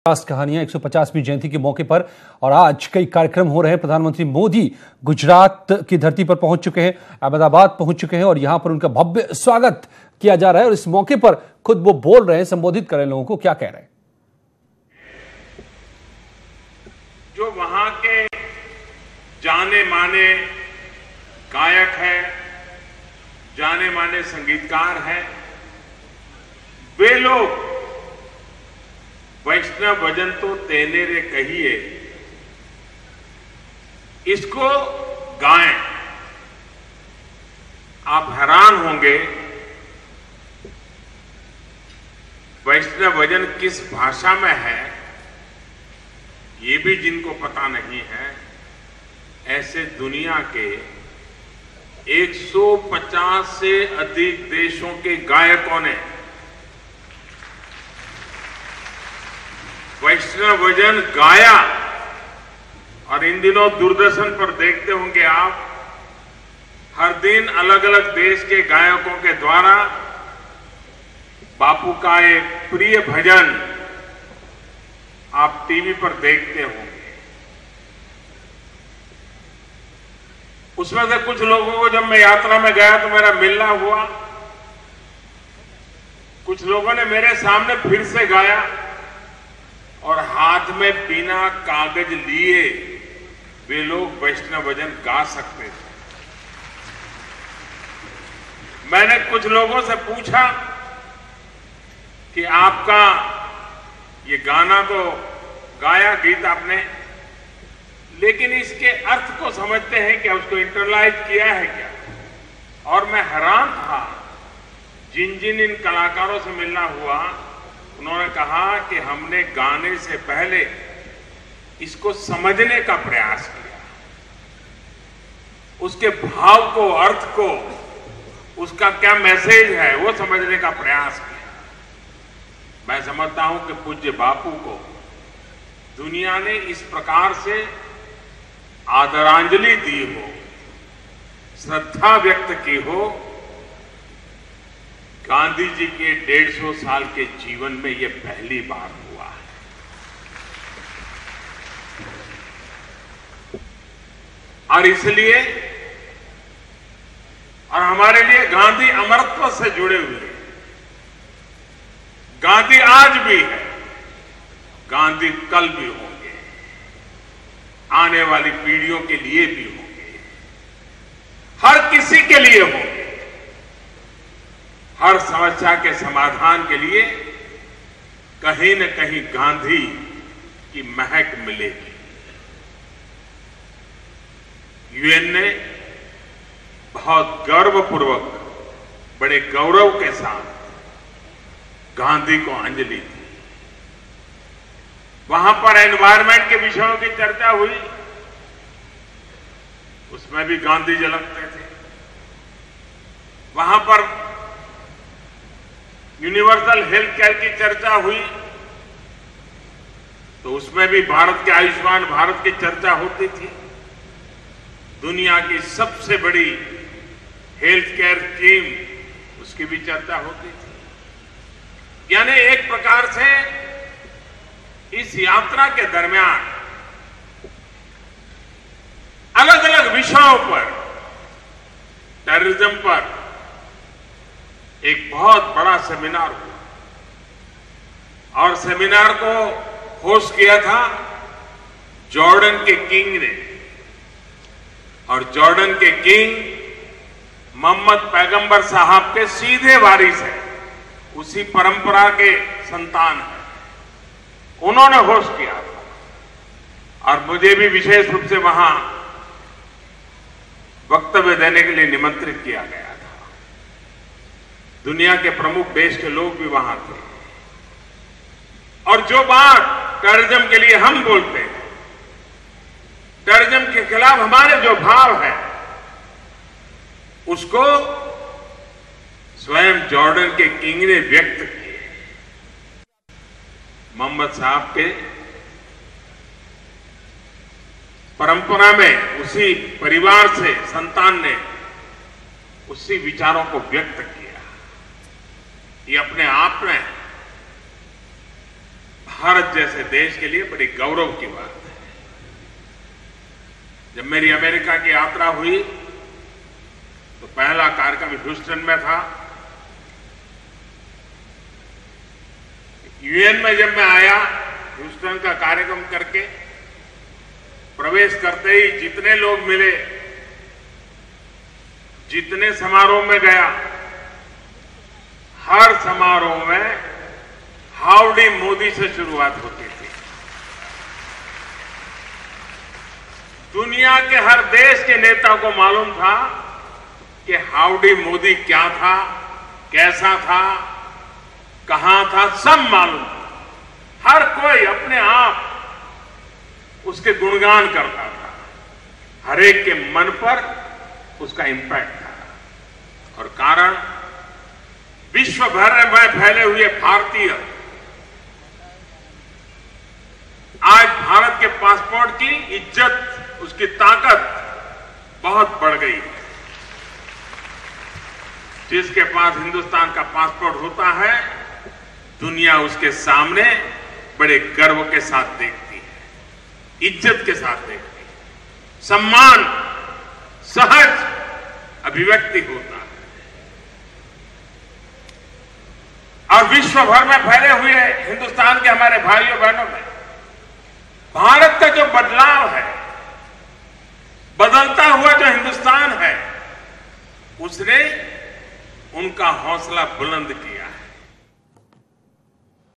खास कहानियां 150वीं जयंती के मौके पर और आज कई कार्यक्रम हो रहे हैं। प्रधानमंत्री मोदी गुजरात की धरती पर पहुंच चुके हैं, अहमदाबाद पहुंच चुके हैं और यहां पर उनका भव्य स्वागत किया जा रहा है। और इस मौके पर खुद वो बोल रहे हैं, संबोधित कर रहे हैं लोगों को। क्या कह रहे हैं? जो वहां के जाने माने गायक हैं, जाने माने संगीतकार हैं, वे लोग वैष्णव भजन तो तेने रे कहिए इसको गाएं। आप हैरान होंगे वैष्णव भजन किस भाषा में है, ये भी जिनको पता नहीं है। ऐसे दुनिया के 150 से अधिक देशों के गायकों ने वैष्णव भजन गाया। और इन दिनों दूरदर्शन पर देखते होंगे आप, हर दिन अलग अलग देश के गायकों के द्वारा बापू का एक प्रिय भजन आप टीवी पर देखते होंगे। उसमें से कुछ लोगों को जब मैं यात्रा में गया तो मेरा मिलना हुआ। कुछ लोगों ने मेरे सामने फिर से गाया और हाथ में बिना कागज लिए वे लोग वैष्णव भजन गा सकते थे। मैंने कुछ लोगों से पूछा कि आपका ये गाना तो गाया गीत आपने, लेकिन इसके अर्थ को समझते हैं क्या, उसको इंटरलाइज किया है क्या? और मैं हैरान था। जिन जिन इन कलाकारों से मिलना हुआ, उन्होंने कहा कि हमने गाने से पहले इसको समझने का प्रयास किया, उसके भाव को, अर्थ को, उसका क्या मैसेज है वो समझने का प्रयास किया। मैं समझता हूं कि पूज्य बापू को दुनिया ने इस प्रकार से आदरांजलि दी हो, श्रद्धा व्यक्त की हो, गांधी जी के 150 साल के जीवन में यह पहली बार हुआ है। और इसलिए और हमारे लिए गांधी अमरत्व से जुड़े हुए हैं। गांधी आज भी है, गांधी कल भी होंगे, आने वाली पीढ़ियों के लिए भी होंगे, हर किसी के लिए होंगे। हर समस्या के समाधान के लिए कहीं न कहीं गांधी की महक मिलेगी। यूएन ने बहुत गर्वपूर्वक, बड़े गौरव के साथ गांधी को अंजलि दी। वहां पर एनवायरमेंट के विषयों की चर्चा हुई, उसमें भी गांधी झलकते थे। वहां पर यूनिवर्सल हेल्थ केयर की चर्चा हुई तो उसमें भी भारत के आयुष्मान भारत की चर्चा होती थी। दुनिया की सबसे बड़ी हेल्थ केयर स्कीम, उसकी भी चर्चा होती थी। यानी एक प्रकार से इस यात्रा के दरमियान अलग अलग विषयों पर, टेररिज्म पर एक बहुत बड़ा सेमिनार हुआ। और सेमिनार को होस्ट किया था जॉर्डन के किंग ने। और जॉर्डन के किंग मोहम्मद पैगंबर साहब के सीधे वारिस है, उसी परंपरा के संतान है। उन्होंने होस्ट किया था और मुझे भी विशेष रूप से वहां वक्तव्य देने के लिए निमंत्रित किया गया। दुनिया के प्रमुख देश के लोग भी वहां थे। और जो बात टेररिज्म के लिए हम बोलते हैं, टेररिज्म के खिलाफ हमारे जो भाव है, उसको स्वयं जॉर्डन के किंग ने व्यक्त किए। मोहम्मद साहब के परंपरा में, उसी परिवार से संतान ने उसी विचारों को व्यक्त किया। ये अपने आप में भारत जैसे देश के लिए बड़ी गौरव की बात है। जब मेरी अमेरिका की यात्रा हुई तो पहला कार्यक्रम ह्यूस्टन में था। यूएन में जब मैं आया, ह्यूस्टन का कार्यक्रम करके प्रवेश करते ही जितने लोग मिले, जितने समारोह में गया, हर समारोह में हाउडी मोदी से शुरुआत होती थी। दुनिया के हर देश के नेता को मालूम था कि हाउडी मोदी क्या था, कैसा था, कहां था, सब मालूम था। हर कोई अपने आप उसके गुणगान करता था। हर एक के मन पर उसका इंपैक्ट था। और कारण विश्व भर में फैले हुए भारतीय आज भारत के पासपोर्ट की इज्जत, उसकी ताकत बहुत बढ़ गई है। जिसके पास हिंदुस्तान का पासपोर्ट होता है, दुनिया उसके सामने बड़े गर्व के साथ देखती है, इज्जत के साथ देखती है, सम्मान, सहज अभिव्यक्ति होता है। और विश्व भर में फैले हुए हिंदुस्तान के हमारे भाइयों बहनों में भारत का जो बदलाव है, बदलता हुआ जो हिंदुस्तान है, उसने उनका हौसला बुलंद किया।